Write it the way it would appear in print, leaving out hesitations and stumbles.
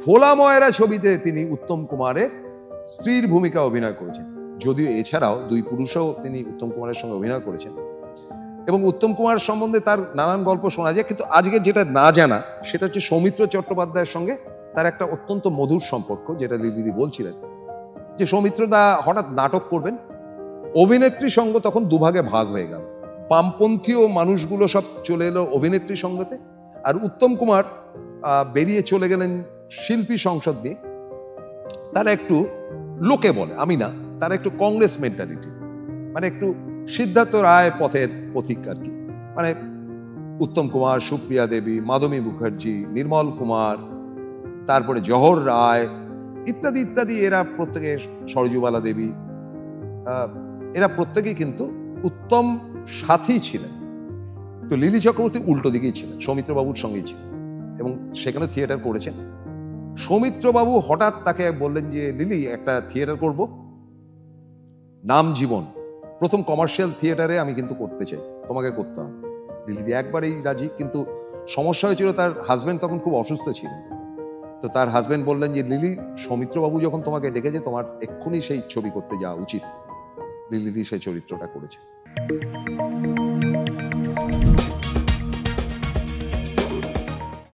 ভোলা ময়রা ছবিতে তিনি উত্তম কুমারের স্ত্রীর ভূমিকা অভিনয় করেছেন। যদিও এছাড়াও দুই পুরুষও তিনি উত্তম কুমারের সঙ্গে অভিনয় করেছেন এবং উত্তম কুমার সম্বন্ধে তার নানান গল্প শোনা যায়। কিন্তু আজকে যেটা না জানা সেটা হচ্ছে সৌমিত্র চট্টোপাধ্যায়ের সঙ্গে তার একটা অত্যন্ত মধুর সম্পর্ক, যেটা লিলিদি বলছিলেন যে সৌমিত্রদা হঠাৎ নাটক করবেন, অভিনেত্রী সঙ্গ তখন দুভাগে ভাগ হয়ে গেল। বামপন্থীয় মানুষগুলো সব চলে এলো অভিনেত্রী সঙ্গতে, আর উত্তম কুমার বেরিয়ে চলে গেলেন শিল্পী সংসদ দিয়ে। তারা একটু, লোকে বলে, আমি না, তারা একটু কংগ্রেস মেন্টালিটি, মানে একটু সিদ্ধার্থ রায় পথের পথিক আর কি। মানে উত্তম কুমার, সুপ্রিয়া দেবী, মাধবী মুখার্জি, নির্মল কুমার, তারপরে জহর রায় ইত্যাদি ইত্যাদি, এরা প্রত্যেকে, সরজুবালা দেবী, এরা প্রত্যেকেই কিন্তু উত্তম সাথী ছিলেন। তো লিলি চক্রবর্তী উল্টো দিকেই ছিলেন, সৌমিত্রবাবুর সঙ্গেই ছিলেন এবং সেখানে থিয়েটার করেছেন। সৌমিত্রবাবু হঠাৎ তাকে বললেন যে লিলি, একটা থিয়েটার করব, নাম জীবন, প্রথম কমার্শিয়াল থিয়েটারে আমি কিন্তু করতে চাই, তোমাকে করতে হবে। লিলি একবারেই রাজি, কিন্তু সমস্যা হয়েছিল তার হাজব্যান্ড তখন খুব অসুস্থ ছিলেন। তো তার হাজব্যান্ড বললেন যে লিলি, সৌমিত্রবাবু যখন তোমাকে ডেকেছে তোমার এক্ষুনি সেই ছবি করতে যাওয়া উচিত। লিলিদি সেই চরিত্রটা করেছে।